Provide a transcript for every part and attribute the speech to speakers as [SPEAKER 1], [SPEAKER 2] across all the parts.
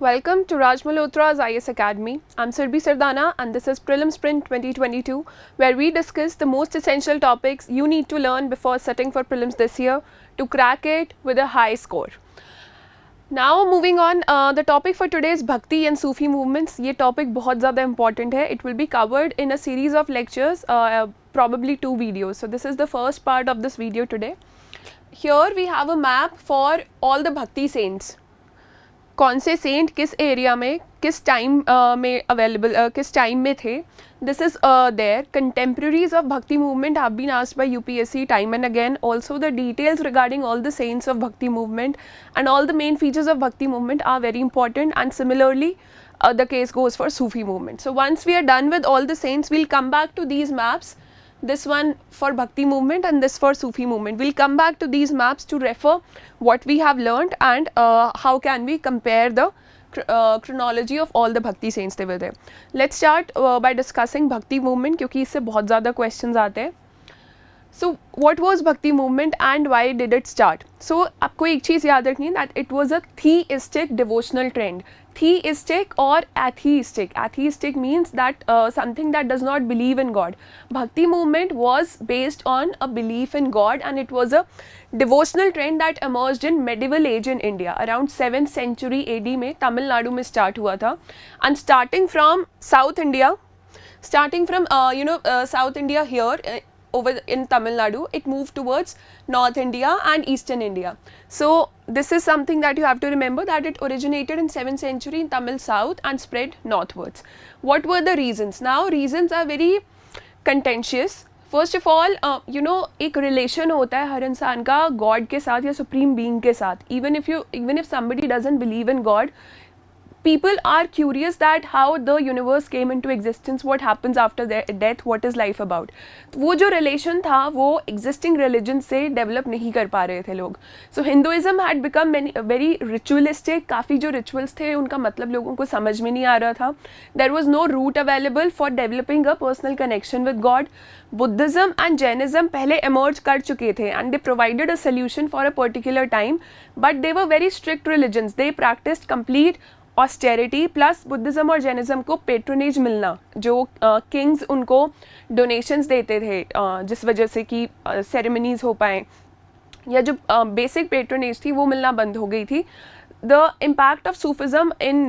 [SPEAKER 1] Welcome to Raj Malhotra's IS Academy. I'm Surbhi Sardana and this is Prelim Sprint 2022, where we discuss the most essential topics you need to learn before setting for prelims this year to crack it with a high score. Now moving on, the topic for today is Bhakti and Sufi movements. ये topic बहुत ज़्यादा important है. It will be covered in a series of lectures, probably 2 videos. So this is the first part of this video today. Here we have a map for all the Bhakti saints. कौन से Saint किस area में किस time में available किस time में थे. This is their contemporaries of Bhakti movement have been asked by UPSC time and again. Also the details regarding all the saints of Bhakti movement and all the main features of bhakti movement are very important, and similarly the case goes for Sufi movement. So once we are done with all the saints, we'll come back to these maps, this one for Bhakti movement and this for Sufi movement. We'll come back to these maps to refer what we have learnt and how can we compare the chronology of all the Bhakti saints they were there. Let's start by discussing Bhakti movement क्योंकि इससे बहुत ज़्यादा questions आते हैं. So what was Bhakti movement and why did it start? So आपको एक चीज़ याद रखनी है that it was a theistic devotional trend. Theistic or atheistic. Atheistic means that something that does not believe in God. Bhakti movement was based on a belief in God and it was a devotional trend that emerged in medieval age in India. Around 7th century AD में Tamil Nadu में start हुआ था. And starting from South India, South India here, over in Tamil Nadu, it moved towards North India and Eastern India. So this is something that you have to remember, that it originated in 7th century in Tamil South and spread northwards. What were the reasons? Now reasons are very contentious. First of all, एक relation होता है हर इंसान का God के साथ या supreme being के साथ. Even if somebody doesn't believe in God, people are curious that how the universe came into existence, what happens after death, what is life about. वो जो relation था वो existing religion से develop नहीं कर पा रहे थे लोग. So Hinduism had become very ritualistic. काफ़ी जो rituals थे उनका मतलब लोगों को समझ में नहीं आ रहा था. There was no route available for developing a personal connection with God. Buddhism and Jainism पहले emerge कर चुके थे and they provided a solution for a particular time, but they were very strict religions. They practiced complete austerity plus Buddhism और Jainism को patronage मिलना, जो Kings उनको donations देते थे जिस वजह से कि सेरेमनीज हो पाएँ, या जो बेसिक पेट्रोनेज थी वो मिलना बंद हो गई थी. The impact of Sufism in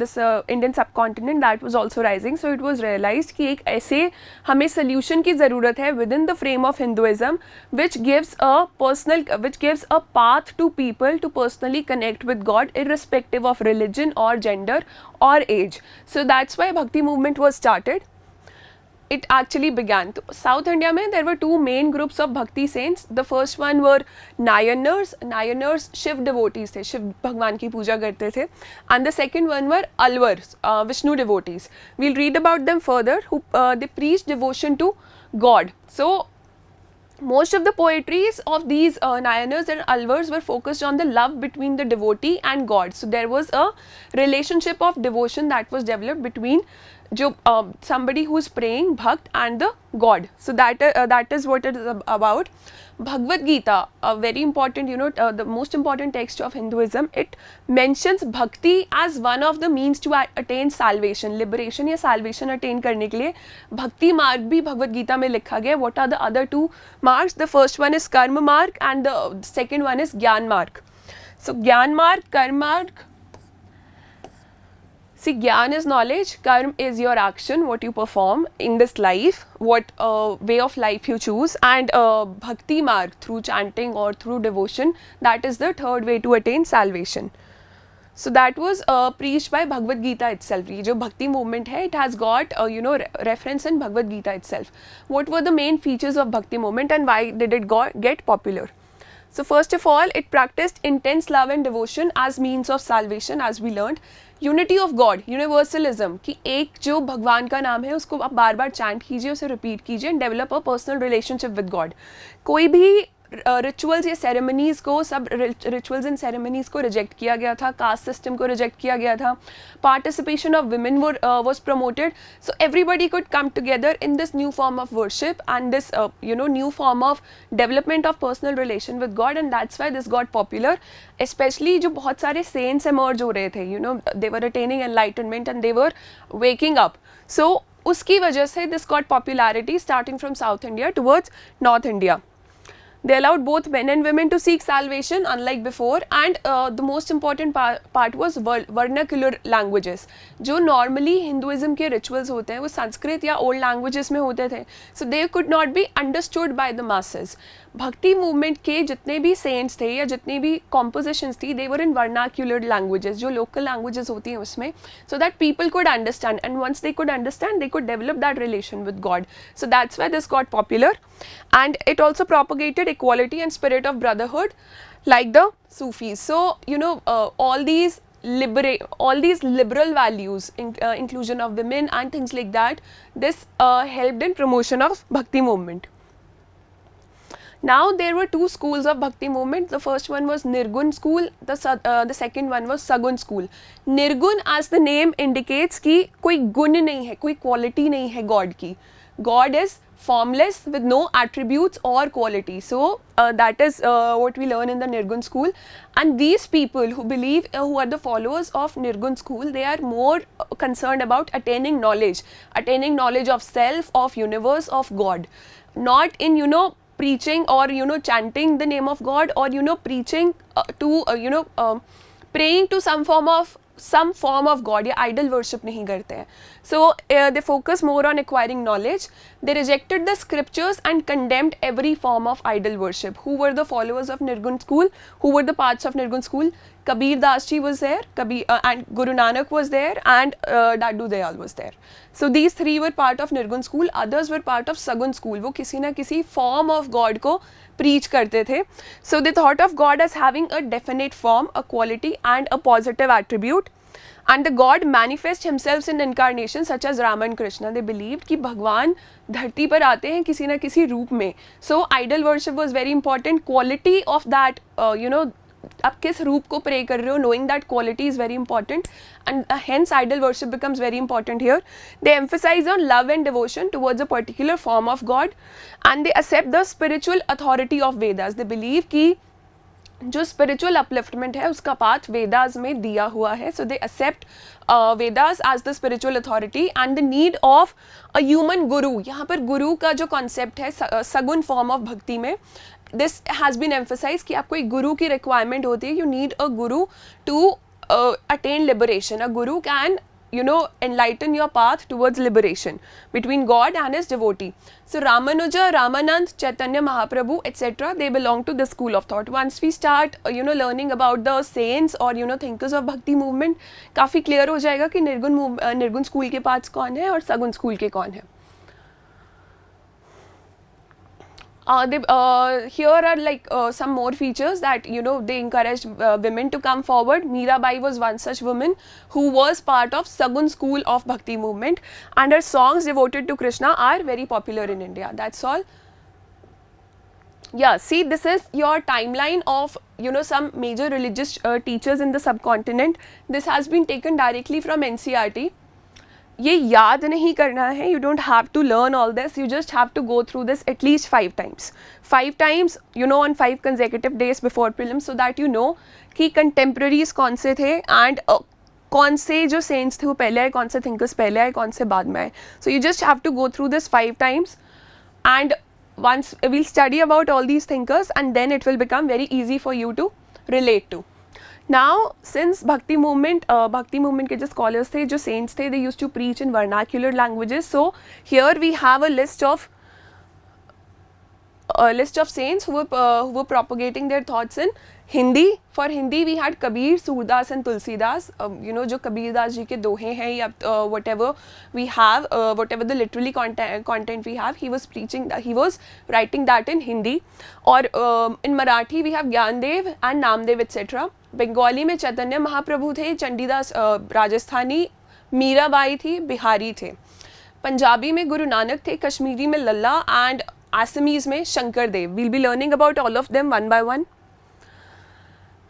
[SPEAKER 1] this Indian subcontinent, that was also rising. So it was realized कि एक ऐसे हमें solution की ज़रूरत है within the frame of Hinduism, which gives a path to people to personally connect with God irrespective of religion or gender or age. So that's why Bhakti movement was started. It actually began. South India में there were 2 main groups of Bhakti saints. The first one were Nayanars. Nayanars Shiv devotees थे, शिव भगवान की पूजा करते थे. And the second one were Alvars, Vishnu devotees. We'll read about them further. They preached devotion to God. So most of the poetries of these Nayanars and Alvars were focused on the love between the devotee and God. So there was a relationship of devotion that was developed between somebody who is praying, Bhakt, and the God. So that is what it is about. Bhagavad Gita, a very important, the most important text of Hinduism, it mentions Bhakti as one of the means to attain salvation, liberation या salvation attain करने के लिए भक्ति मार्ग भी भगवद गीता में लिखा गया. What are the other 2 marks? The first one is कर्म मार्ग and the second one is ज्ञान मार्ग. So ज्ञान मार्ग, कर्म मार्ग. See, Gyan is knowledge, Karm is your action, what you perform in this life, what way of life you choose, and Bhakti Marg, through chanting or through devotion, that is the third way to attain salvation. So that was preached by Bhagavad Gita itself. ये जो Bhakti movement है, it has got reference in Bhagavad Gita itself. What were the main features of Bhakti movement and why did it get popular? So first of all, it practiced intense love and devotion as means of salvation, as we learned. Unity of God, universalism, कि एक जो भगवान का नाम है उसको आप बार बार chant कीजिए, उसे रिपीट कीजिए and develop a personal relationship with God. कोई भी रिचुअल्स या सेरेमनीज़ को, सब रिचुअल्स एंड सेरेमनीज़ को रिजेक्ट किया गया था, कास्ट सिस्टम को रिजेक्ट किया गया था, participation of women was promoted. So everybody could come together in this new form of worship and this new form of development of personal relation with God, and that's why this got popular. Especially जो बहुत सारे saints emerge हो रहे थे, they were attaining enlightenment and they were waking up. So उसकी वजह से this got popularity starting from South India towards North India. They allowed both men and women to seek salvation, unlike before, and the most important part was vernacular languages. जो normally Hinduism के rituals होते हैं वो संस्कृत या old languages में होते थे, so they could not be understood by the masses. भक्ति मूवमेंट के जितने भी सेंट्स थे या जितनी भी कॉम्पोजिशंस थी, they were in vernacular languages, जो लोकल लैंग्वेजेस होती हैं उसमें, so that people could understand, and once they could understand they could develop that relation with God. So that's why this got popular, and it also propagated equality and spirit of brotherhood like the Sufis. So all these liberal values, inclusion of women and things like that, this helped in promotion of bhakti movement. Now there were two schools of bhakti movement. The first one was Nirgun school, the second one was Sagun school. Nirgun, as the name indicates, कि कोई गुण नहीं है, कोई quality नहीं है God की. God is formless with no attributes or quality. So that is what we learn in the Nirgun school. And these people who believe, who are the followers of Nirgun school, they are more concerned about attaining knowledge of self, of universe, of God, not in preaching or chanting the name of God, or preaching praying to some form of God, या idol worship नहीं करते हैं. So they focus more on acquiring knowledge. They rejected the scriptures and condemned every form of idol worship. Who were the followers of Nirgun school? Who were the parts of Nirgun school? Kabir Das ji was there, and Guru Nanak was there, and Daddu Dayal was there. So these three were part of Nirgun school. Others were part of Sagun school. वो किसी ना किसी form of God को preach करते थे. So they thought of God as having a definite form, a quality and a positive attribute. And the God manifests himself in incarnation such as Rama and Krishna. They believed कि भगवान धरती पर आते हैं किसी ना किसी रूप में. So idol worship was very important. Quality of that, आप किस रूप को प्रे कर रहे हो, knowing that quality is very important, and hence idol worship becomes very important here. They emphasize on love and devotion towards a particular form of God, and they accept the spiritual authority of Vedas. They believe कि जो spiritual upliftment है उसका path Vedas में दिया हुआ है. So they accept Vedas as the spiritual authority and the need of a human guru. यहाँ पर गुरु का जो कॉन्सेप्ट है सगुन फॉर्म ऑफ भक्ति में, दिस हैज़ बीन एम्फसाइज कि आपको एक गुरु की रिक्वायरमेंट होती है. You need a Guru to attain liberation. A guru can enlighten your path towards liberation between God and his devotee. So Ramanuja, Ramanand, Chaitanya Mahaprabhu, etc., they belong to this school of thought. Once we start learning about the saints or thinkers of bhakti movement, काफ़ी clear हो जाएगा कि निर्गुण school के parts कौन है और सगुन school के कौन है. Here are like some more features that they encouraged women to come forward. Mirabai was one such woman who was part of Sagun school of bhakti movement, and her songs devoted to Krishna are very popular in India. That's all. Yeah, see, this is your timeline of some major religious teachers in the subcontinent. This has been taken directly from NCERT. ये याद नहीं करना है. You don't have to learn all this. You just have to go through this at least 5 times. 5 times, on 5 consecutive days before prelims, so that you know कि contemporaries कौन से थे and कौन से जो saints थे वो पहले आए, कौन से thinkers पहले आए, कौन से बाद में आए. So you just have to go through this 5 times, and once we'll study about all these thinkers, and then it will become very easy for you to relate to. Now, since Bhakti movement के जो scholars थे, जो saints थे, they used to preach in vernacular languages. So here we have a list of saints who were propagating their thoughts in Hindi. For Hindi, we had Kabir, Surdas, and Tulsidas. जो कबीर दास जी के दोहे हैं या whatever we have, whatever the literally content we have, he was writing that in Hindi. Or in Marathi, we have Gyandev and Namdev, etc. Bengali में चैतन्य महाप्रभु थे, चंडीदास राजस्थानी, मीराबाई थी, बिहारी थे. पंजाबी में गुरु नानक थे, कश्मीरी में लल्ला, एंड Assamese में Shankar Dev. We'll be learning about all of them one by one.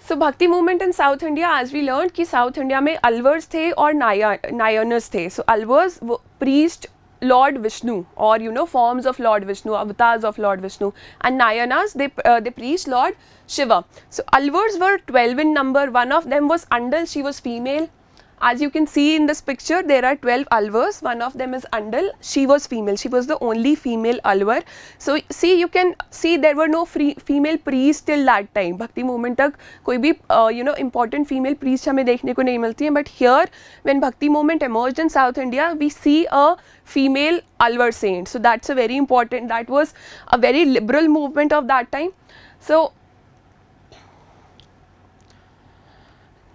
[SPEAKER 1] So Bhakti movement in South India, as we learned कि South India में Alvars थे और Nayanas थे. So Alvars preached Lord Vishnu, or forms of Lord Vishnu, avatars of Lord Vishnu, and Nayanas they preached Lord Shiva. So Alvars were 12 in number. One of them was Andal, she was female. As you can see in this picture, there are 12 Alvars. One of them is Andal. She was female. She was the only female Alvar. So see, you can see there were no female priests till that time. Bhakti movement तक कोई भी important female priest हमें देखने को नहीं मिलती हैं. But here, when Bhakti movement emerged in South India, we see a female Alvar saint. So that's a very important. That was a very liberal movement of that time. So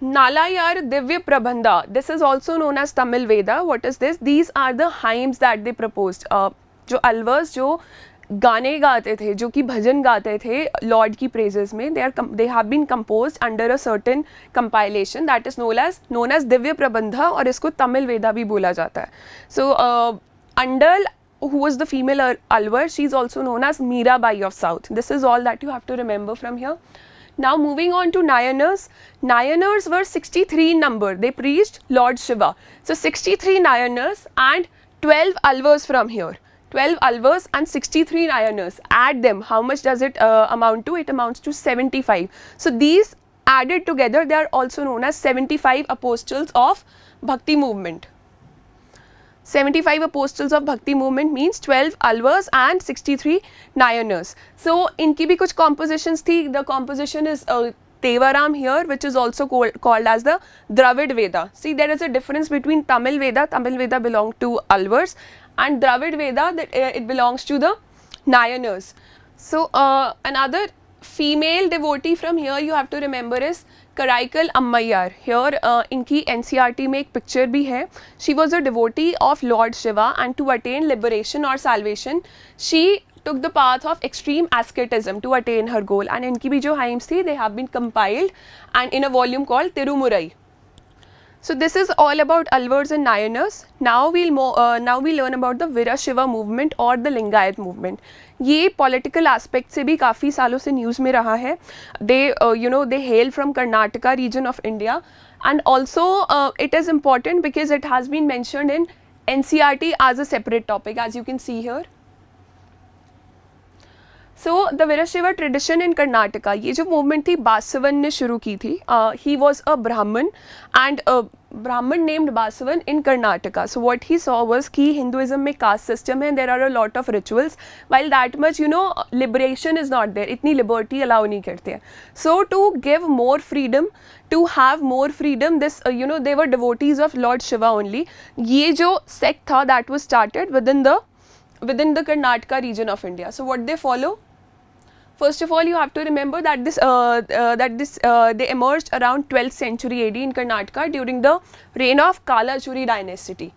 [SPEAKER 1] Nalayar Divya Prabandha, this is also known as Tamil Veda. What is this? These are the hymns that they proposed. जो Alvars जो गाने गाते थे, जो कि भजन गाते थे Lord की praises में, they have been composed under a certain compilation that is known as Divya Prabandha, और इसको Tamil Veda भी बोला जाता है. So Andal, who was the female Alvar, she is also known as Mirabai of South. This is all that you have to remember from here. Now moving on to Nayanars. Nayanars were 63 in number. They preached Lord Shiva. So 63 Nayanars and 12 Alvars from here. 12 Alvars and 63 Nayanars. Add them. How much does it amount to? It amounts to 75. So these added together, they are also known as 75 apostles of Bhakti movement. 75 apostles of Bhakti movement means 12 Alvars and 63 Nayanars. So इनकी भी कुछ compositions थी. The composition is Tevaram here, which is also called as the Dravid Veda. See, there is a difference between Tamil Veda. Tamil Veda belongs to Alvars, and Dravid Veda, it belongs to the Nayanars. So another female devotee from here you have to remember is Karaikal Ammayar. Here इनकी NCERT में एक picture भी है. She was a devotee of Lord Shiva, and to attain liberation or salvation, she took the path of extreme asceticism to attain her goal. And इनकी भी जो hymns थी, they have been compiled and in a volume called Tirumurai. So this is all about Alvars and Nayanars. Now we'll learn about the Virashiva movement or the Lingayat movement. ये political aspect से भी काफ़ी सालों से news में रहा है. They they hail from Karnataka region of India, and also it is important because it has been mentioned in NCERT as a separate topic, as you can see here. So the Virashiva tradition in Karnataka, ये जो movement थी बासवन ने शुरू की थी. He was a Brahmin, and a Brahmin named Basavan in Karnataka. So what he saw was कि Hinduism में caste system है, and there are a lot of rituals. While that much liberation is not there, इतनी liberty allow नहीं करते हैं. So to give more freedom, to have more freedom, this they were devotees of Lord Shiva only. ये जो sect था, that was started within the Karnataka region of India. So what they follow? First of all, you have to remember that they emerged around 12th century AD in Karnataka during the reign of Kalachuri dynasty.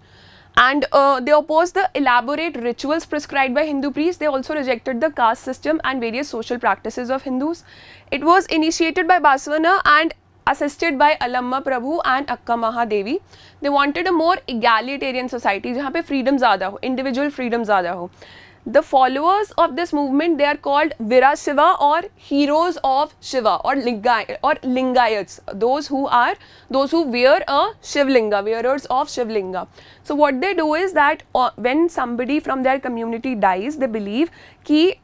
[SPEAKER 1] And they opposed the elaborate rituals prescribed by Hindu priests. They also rejected the caste system and various social practices of Hindus. It was initiated by Basavana and assisted by Alamma Prabhu and Akka Mahadevi. They wanted a more egalitarian society जहाँ पे freedom ज़्यादा हो, individual freedom ज़्यादा हो. The followers of this movement, they are called Virashiva or heroes of Shiva or Lingayats, those who wear a Shivlinga, wearers of Shivlinga. So what they do is that when somebody from their community dies, they believe कि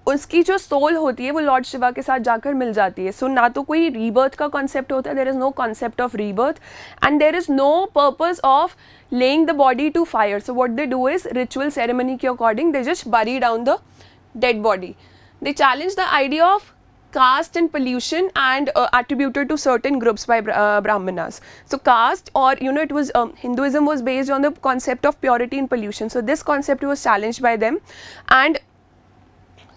[SPEAKER 1] उसकी जो soul होती है वो Lord Shiva के साथ जाकर मिल जाती है. सो ना तो कोई रीबर्थ का कॉन्सेप्ट होता है, there is no concept of rebirth, and there is no purpose of laying the body to fire. So what they do is ritual ceremony के according they just bury down the dead body. They challenge the idea of caste and pollution and attributed to certain groups by Brahmanas. So caste, or it was Hinduism was based on the concept of purity and pollution. So this concept was challenged by them, and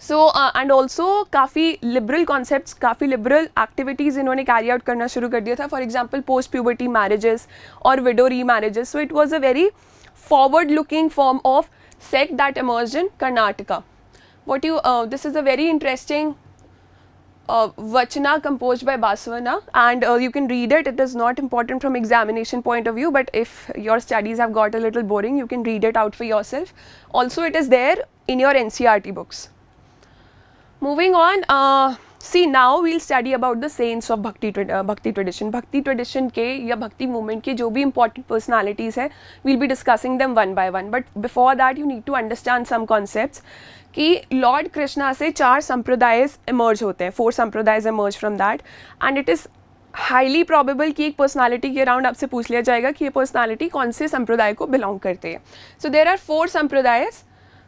[SPEAKER 1] so and also काफ़ी liberal concepts, काफ़ी liberal activities इन्होंने carry out करना शुरू कर दिया था. For example, post puberty marriages or widow remarriages. So it was a very forward looking form of sect that emerged in Karnataka. This is a very interesting Vachana composed by Basavana, and you can read it. It is not important from examination point of view, but if your studies have got a little boring, you can read it out for yourself. Also, it is there in your NCERT books. Moving on, see now we'll study about the saints of Bhakti tradition. Bhakti tradition के या Bhakti movement के जो भी important personalities है, we'll be discussing them one by one. But before that, you need to understand some concepts. कि Lord Krishna से 4 sampradayas emerge होते हैं, 4 sampradayas emerge from that, and it is highly probable कि एक पर्सनालिटी के अराउंड आपसे पूछ लिया जाएगा कि ये पर्सनालिटी कौन से संप्रदाय को बिलोंग करते हैं. So there are 4 sampradayas.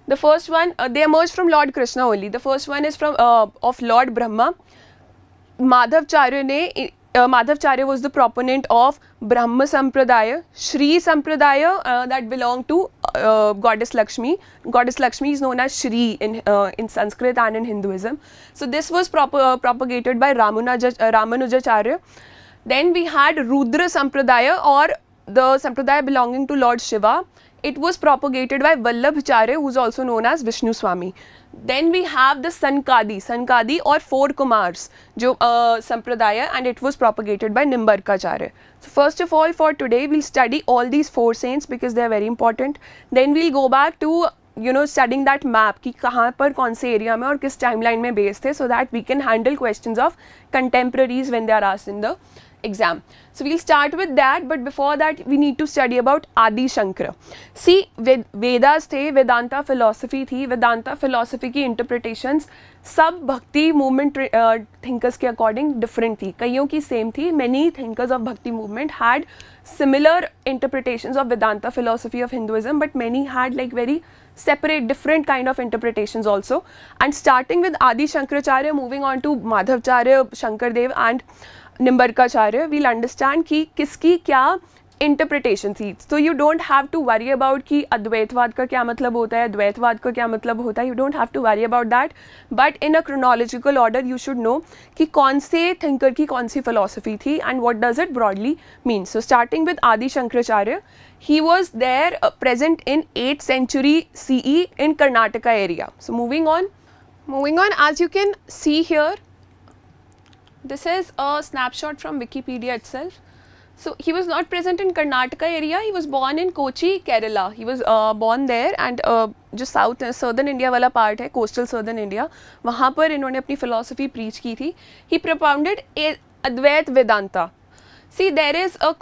[SPEAKER 1] The first one, they emerged from Lord Krishna only. The first one is from of Lord Brahma. Madhavacharya was the proponent of Brahma Sampradaya. Shri Sampradaya that belonged to goddess Lakshmi. Goddess Lakshmi is known as Shri in Sanskrit and in Hinduism. So this was propagated by Ramanujacharya. Then we had Rudra Sampradaya, or the Sampradaya belonging to Lord Shiva. It was propagated by Vallabhacharya, who is also known as Vishnu Swami. Then we have the Sankadi or 4 Kumars, जो Sampradaya, and it was propagated by Nimbarkacharya. So first of all, for today, we'll study all these 4 saints because they are very important. Then we'll go back to studying that map कि कहाँ पर कौन से area में और किस timeline में based थे, so that we can handle questions of contemporaries when they are asked in the exam. So we'll start with that, but before that we need to study about Adi Shankara. See, Vedas थे, Vedanta philosophy थी, Vedanta philosophy की interpretations सब भक्ति movement thinkers के according different थी. कईयों की same थी. Many thinkers of Bhakti movement had similar interpretations of Vedanta philosophy of Hinduism, but many had like very separate different kind of interpretations also. And starting with Adi Shankaracharya, moving on to Madhavacharya, Shankardev and Nimbarkacharya, we'll understand कि किसकी क्या interpretation थी. So you don't have to worry about कि अद्वैतवाद का क्या मतलब होता है, द्वैतवाद का क्या मतलब होता है. You don't have to worry about that. But in a chronological order, you should know कि कौन से thinker की कौन सी philosophy थी and what does it broadly mean. So starting with Adi Shankaracharya, he was there present in 8th century CE in Karnataka area. So moving on, as you can see here, this is a snapshot from Wikipedia itself. So he was not present in Karnataka area. He was born in Kochi, Kerala. He was born there, and जो southern India वाला part है, coastal southern India, वहाँ पर इन्होंने अपनी philosophy preach की थी. He propounded Advait Vedanta. See, there is a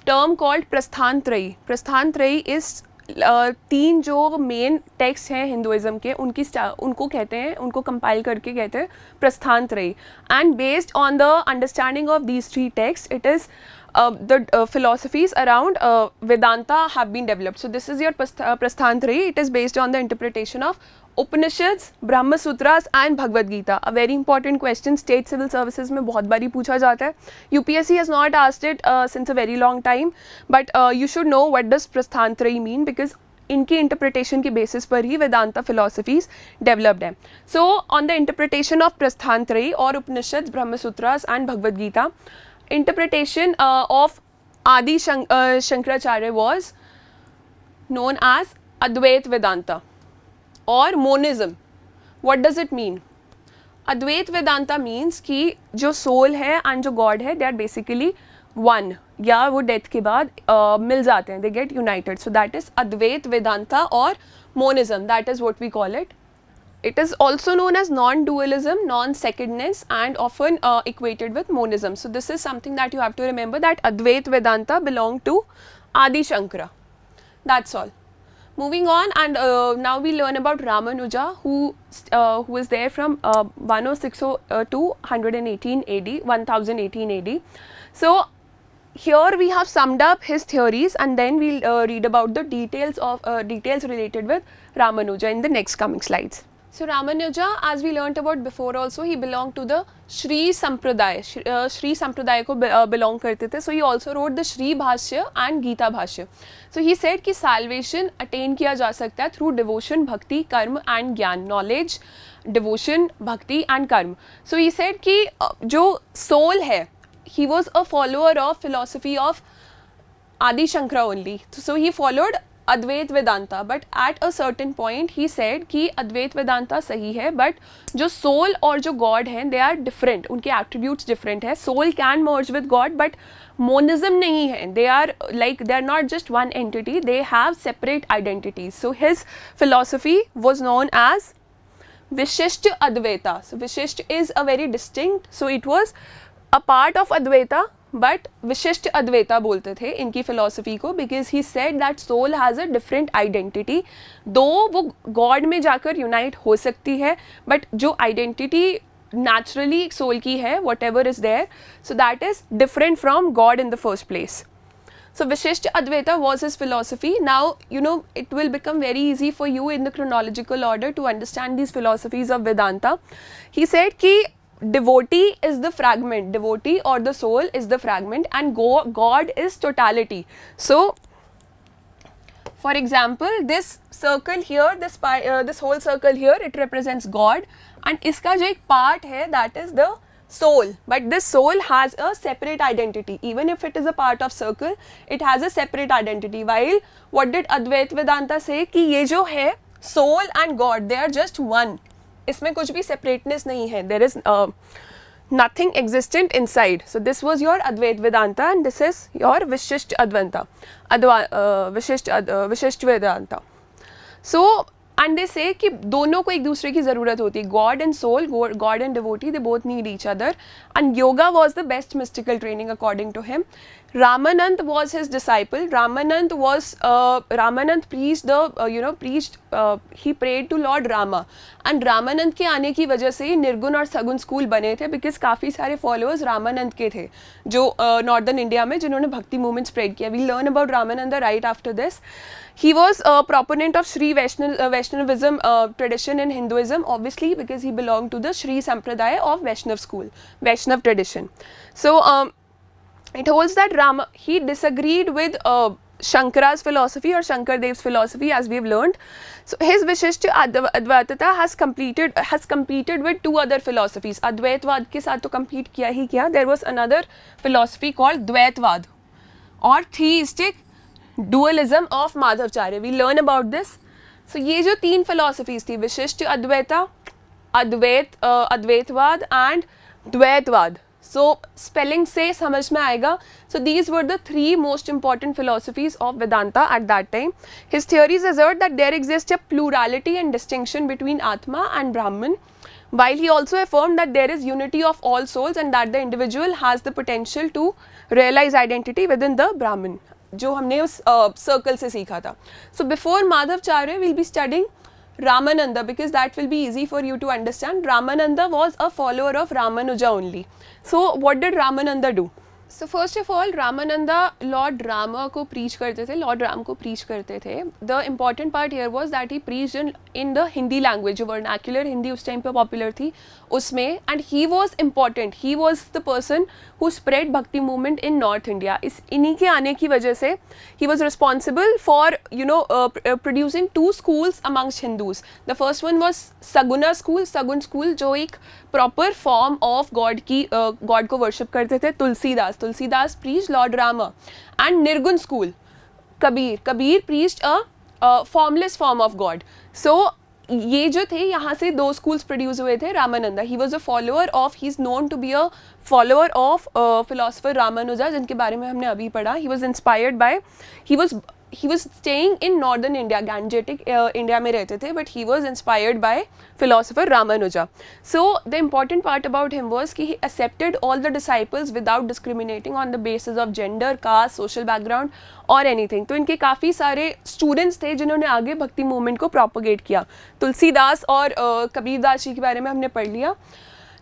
[SPEAKER 1] term called Prasthantrayi. Prasthantrayi is 3 जो मेन टेक्स्ट हैं हिंदुइज्म के, उनको कहते हैं, उनको कंपाइल करके कहते हैं Prasthanatrayi. And based on the understanding of these 3 text, it is the philosophies around Vedanta have been developed. So this is your Prasthantrayi. It is based on the interpretation of Upanishads, Brahma Sutras and Bhagavad Gita. A very important question, state civil services में बहुत बारी पूछा जाता है. UPSC has not asked it since a very long time, but you should know what does Prasthantrayi mean, because इनकी interpretation के basis पर ही वेदांता फिलोसफीज डेवलप्ड हैं. So on the interpretation of Prasthanatrayi और Upanishad, Brahmasutras and Bhagavad Gita, interpretation of Adi Shankaracharya was known as Advait Vedanta or monism. What does it mean? Advait Vedanta means कि जो soul है and जो God है, they are basically one, या वो death के बाद मिल जाते हैं, they get united. So that is Advait Vedanta or monism. That is what we call it. It is also known as non-dualism, non-secondness, and often equated with monism. So this is something that you have to remember, that Advait Vedanta belonged to Adi Shankara. That's all. Moving on, and now we learn about Ramanuja, who is there from 106 to 118 AD, 1018 AD. So here we have summed up his theories, and then we'll read about the details related with Ramanuja in the next coming slides. So Ramanuja, as we learnt about before also, he belonged to the Shri Sampradaya. Shri Sampradaya को belong करते थे. So he also wrote the Shri Bhashya and Gita Bhashya. So he said कि salvation attain किया जा सकता है through devotion, bhakti, karma and ज्ञान. Knowledge, devotion, bhakti and karma. So he said कि जो soul है, he was a follower of philosophy of Adi Shankara only. So he followed Advaita Vedanta, but at a certain point he said कि अद्वैत वेदांता सही है, but जो soul और जो God हैं दे आर डिफरेंट, उनके एट्रीब्यूट्स डिफरेंट है. Soul can merge with God, but monism नहीं है. They are not just one entity, they have separate identities. So his philosophy was known as Vishishta Advaita. So Vishishta is a very distinct, so it was a part of Advaita, but Vishishta Advaita बोलते थे इनकी philosophy को, because he said that soul has a different identity. though वो God में जाकर unite हो सकती है, but जो identity naturally soul की है, whatever is there, so that is different from God in the first place. So Vishishta Advaita was his philosophy. Now, you know, it will become very easy for you in the chronological order to understand these philosophies of Vedanta. He said कि devotee is the fragment, devotee or the soul is the fragment, and God is totality. So, for example, this circle here, this whole circle here, it represents God, and इसका जो एक part है, that is the soul, but this soul has a separate identity. Even if it is a part of circle, it has a separate identity. While what did Advait Vedanta say कि ये जो है soul and God, they are just one. इसमें कुछ भी separateness नहीं है. There is nothing existent inside. So this was your Advait Vedanta, and this is your Vishishta Advaita, Vishishta Vedanta. So and they say कि दोनों को एक दूसरे की ज़रूरत होती है. God and soul, God and devotee, they both need each other. And yoga was the best mystical training according to him. Ramanand was his disciple. Ramanand preached he prayed to Lord Rama. And Ramanand के आने की वजह से निर्गुण और सगुण school बने थे, because काफ़ी सारे followers Ramanand के थे जो नॉर्दर्न इंडिया में जिन्होंने भक्ति मूवमेंट स्प्रेड किया. We learn about Ramananda right after this. He was a proponent of Sri Vaishnavism tradition in Hinduism, obviously because he belonged to the Sri Sampradaya of Vaishnav school, Vaishnav tradition. So it holds that he disagreed with Shankara's philosophy or Shankardev's philosophy, as we have learned. So his Vishishta Advaita has competed with two other philosophies. Advaitvad के साथ तो compete किया ही किया. There was another philosophy called Dvaitvad or theistic dualism of Madhavacharya. We learn about this. So ये जो तीन philosophies थी, विशिष्ट अद्वैता, अद्वैतवाद and द्वैतवाद. So spelling से समझ में आएगा. So these were the three most important philosophies of Vedanta at that time. His theories assert that there exists a plurality and distinction between Atma and Brahman, while he also affirmed that there is unity of all souls and that the individual has the potential to realize identity within the Brahman, जो हमने उस circle से सीखा था. So before Madhavacharya, we'll be studying Ramananda, because that will be easy for you to understand. Ramananda was a follower of Ramanuja only. So what did Ramananda do? So first of all, Ramananda Lord Rama को preach करते थे, Lord Ram को preach करते थे. The important part here was that he preached in the Hindi language, जो vernacular Hindi उस time पे popular थी उसमें, and he was important. He was the person who spread Bhakti movement in North India. इन्हीं के आने की वजह से he was responsible for producing two schools amongst Hindus. The first one was Saguna school, Sagun school, जो एक proper form of God को worship करते थे. Tulsidas preached Lord Rama. And Nirgun school, Kabir preached a formless form of God. So ये जो थे यहाँ से दो schools produce हुए थे. Ramananda, he was a follower of, he is known to be a follower of philosopher Ramanuja, जिनके बारे में हमने अभी पढ़ा. He was inspired by, he was staying in northern India, Gangetic India में रहते थे, but he was inspired by philosopher Ramanuja. So the important part about him was कि he accepted all the disciples without discriminating on the basis of gender, caste, social background or anything. तो इनके काफ़ी सारे students थे जिन्होंने आगे भक्ति movement को propagate किया. तुलसीदास और कबीरदास जी के बारे में हमने पढ़ लिया.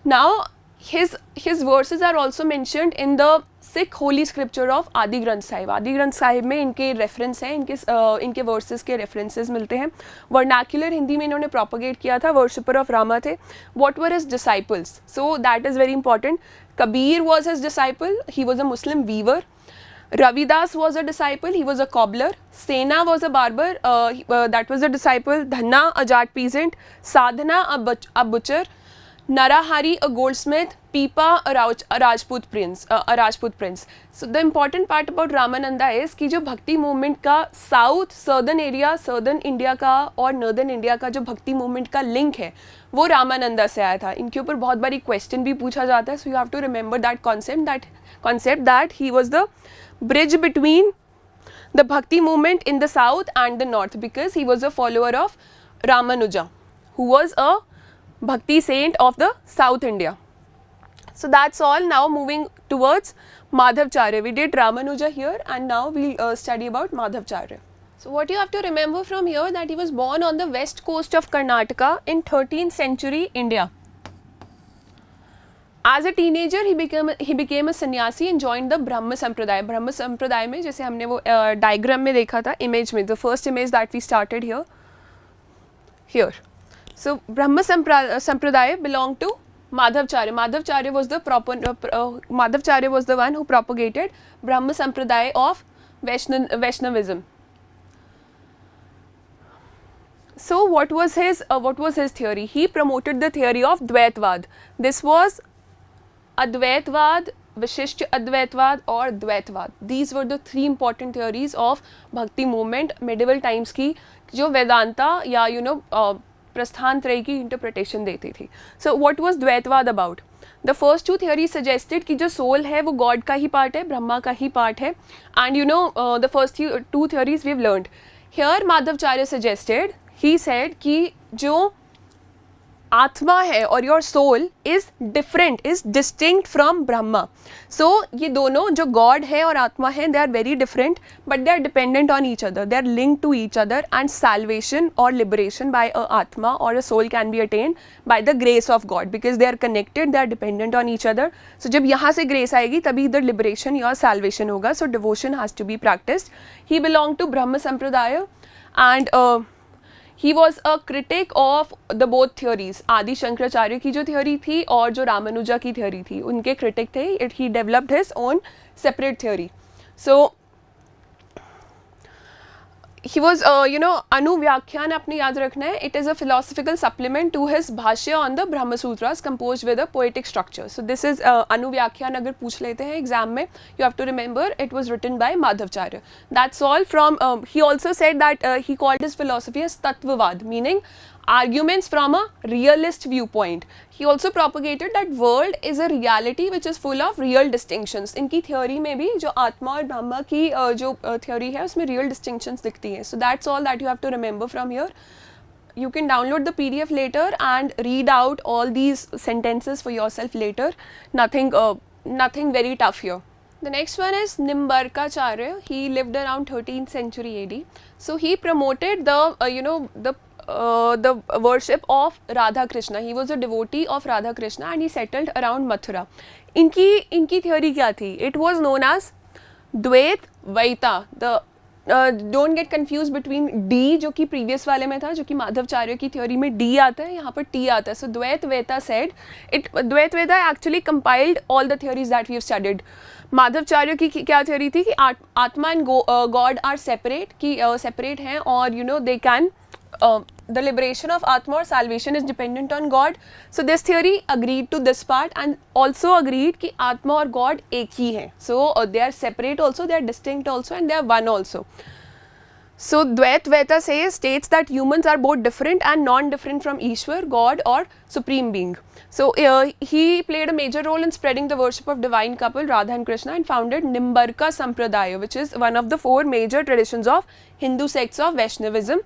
[SPEAKER 1] Now his verses are also mentioned in the Sikh holy scripture of Adi Granth Sahib. Adi Granth Sahib में इनके reference हैं, इनके verses के references मिलते हैं. Vernacular हिंदी में इन्होंने propagate किया था, worshipper of Rama थे. What were his disciples? So that is very important. Kabir was his disciple. He was a Muslim weaver. Ravidas was a disciple. He was a cobbler. Sena was a barber. That was a disciple. Dhanna, a jat peasant. Sadhana, a butcher. Narahari, a goldsmith, Pipa, a Rajput prince. So the important part about Ramananda is कि जो भक्ति movement का south southern area, southern India का और northern India का जो भक्ति movement का लिंक है वो रामानंदा से आया था. इनके ऊपर बहुत बारी क्वेश्चन भी पूछा जाता है. So you have to remember that concept that he was the bridge between the bhakti movement in the south and the north, because he was a follower of Ramanuja, who was a bhakti saint of the South India. So that's all. Now moving towards Madhavacharya. We did Ramanuja here, and now we'll study about Madhavacharya. So what you have to remember from here, that he was born on the west coast of Karnataka in 13th century India. As a teenager, he became a sannyasi and joined the Brahma Sampradaya. Brahma Sampradaya में जैसे हमने वो diagram में देखा था, image में, the first image that we started here. So Brahma Sampradaya belonged to Madhavacharya. Madhavacharya was the one who propagated Brahma Sampradaya of Vaishnavism. So what was his theory? He promoted the theory of Dvaitvad. This was Advaitvad, Vishishta Advaitvad or Dvaitvad. These were the three important theories of Bhakti movement medieval times की जो वेदांता या प्रस्थान त्रय की interpretation देती थी. So what was Dvaitavada about? The first two theory suggested कि जो सोल है वो गॉड का ही पार्ट है, ब्रह्मा का ही पार्ट है. And the first two theories we have learned. Here Madhvacharya suggested, he said कि जो आत्मा है और your soul is different, is distinct from Brahma. So ये दोनों जो गॉड है और आत्मा है, they are very different but they are dependent on each other, they are linked to each other. And salvation और लिबरेशन बाय अ आत्मा और a soul can be attained by the grace of God, because they are connected, they are dependent on each other. So जब यहाँ से grace आएगी तभी इधर liberation या salvation होगा. So devotion has to be practised. He belong to Brahma Sampradaya and he was a critic of the both theories. आदि शंकराचार्य की जो theory थी और जो रामानुजा की theory थी, उनके critic थे. He developed his own separate theory. So he was अनुव्याख्यान आपने याद रखना है. It is a philosophical supplement to his भाष्य on the Brahma Sutras composed with a poetic structure. So this is अनुव्याख्यान अगर पूछ लेते हैं एग्जाम में, you have to remember it was written by Madhavacharya. That's all from. He also said that he called his philosophy as Tattvavad, meaning arguments from a realist viewpoint. He also propagated that world is a reality which is full of real distinctions. इनकी theory में भी जो आत्मा और ब्रह्मा की जो theory है उसमें real distinctions दिखती हैं. So that's all that you have to remember from here. You can download the PDF later and read out all these sentences for yourself later. Nothing very tough here. The next one is Nimbarkacharya. He lived around 13th century AD. So he promoted the worship of Radha Krishna. He was a devotee of Radha Krishna and he settled around Mathura. इनकी theory क्या थी? It was known as Dvait Vaita. The don't get confused between D जो कि previous वाले में था, जो कि माधवाचार्य की theory में D आता है, यहाँ पर T आता है. So Dvait Vaita said Dvait Vaita actually compiled all the theories that we have studied. Madhavacharya की क्या theory थी कि आत्मा and God are separate, कि separate हैं और they can the liberation of Atma or salvation is dependent on God. So this theory agreed to this part and also agreed कि आत्मा और God एक ही हैं. So they are separate also, they are distinct also and they are one also. So Dvait Vaita states that humans are both different and non-different from Ishwar, God or Supreme Being. So he played a major role in spreading the worship of divine couple Radha and Krishna and founded Nimbarka Sampradaya, which is one of the four major traditions of Hindu sects of Vaishnavism.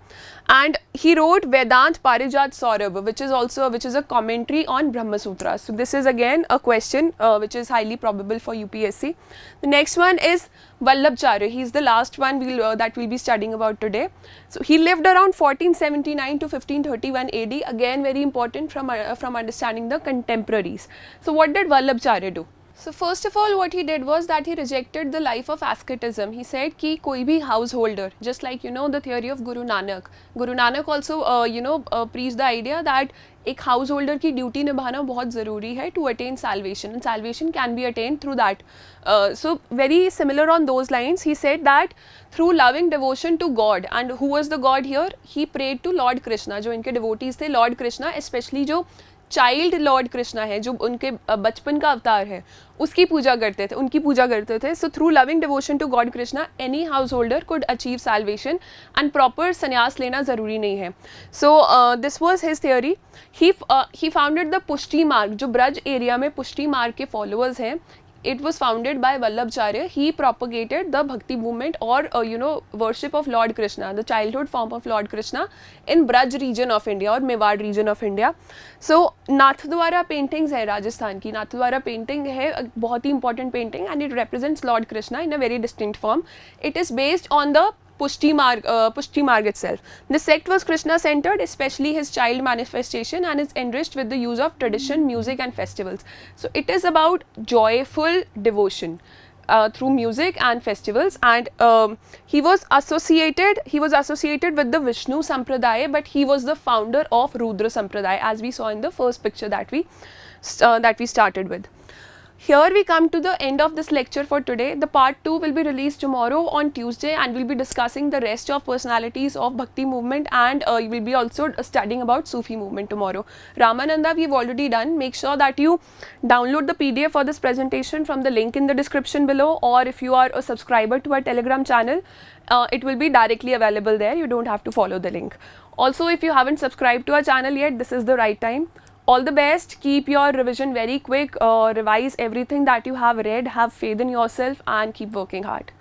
[SPEAKER 1] And he wrote Vedant Parijat Saurabh, which is a commentary on Brahma Sutras. So this is again a question which is highly probable for UPSC. The next one is Vallabhacharya. He is the last one that we'll be studying about today. So he lived around 1479 to 1531 AD. Again, very important from understanding the contemporaries. So what did Vallabhacharya do? So first of all, what he did was that he rejected the life of asceticism. He said कि कोई भी householder, just like the theory of Guru Nanak. Guru Nanak also preached the idea that एक householder की duty निभाना बहुत ज़रूरी है to attain salvation, and salvation can be attained through that. So very similar on those lines, he said that through loving devotion to God, and who was the God here? He prayed to Lord Krishna. जो इनके devotees थे Lord Krishna, especially जो child Lord Krishna है, जो उनके बचपन का अवतार है, उसकी पूजा करते थे, उनकी पूजा करते थे. So through loving devotion to God Krishna any householder could achieve salvation and proper संन्यास लेना ज़रूरी नहीं है. So this was his theory. He founded the Pushti Marg, जो ब्रज एरिया में पुष्टि मार्ग के फॉलोअर्स हैं. It was founded by Vallabhacharya. He propagated the Bhakti movement or worship of Lord Krishna, the childhood form of Lord Krishna in Braj region of India or Mewar region of India. So Nathdwara paintings है राजस्थान की. Nathdwara painting है बहुत ही important painting and it represents Lord Krishna in a very distinct form. It is based on the Pushti Marg itself. The sect was Krishna centered, especially his child manifestation, and is enriched with the use of tradition, music and festivals. So it is about joyful devotion through music and festivals. And he was associated with the Vishnu Sampradaya, but he was the founder of Rudra Sampradaya, as we saw in the first picture that we started with. Here we come to the end of this lecture for today. The part 2 will be released tomorrow on Tuesday, and we'll be discussing the rest of personalities of Bhakti movement, and you will be also studying about Sufi movement tomorrow. Ramananda we've already done. Make sure that you download the PDF for this presentation from the link in the description below, or if you are a subscriber to our Telegram channel, it will be directly available there. You don't have to follow the link. Also, if you haven't subscribed to our channel yet, this is the right time. All the best. Keep your revision very quick. Revise everything that you have read. Have faith in yourself and keep working hard.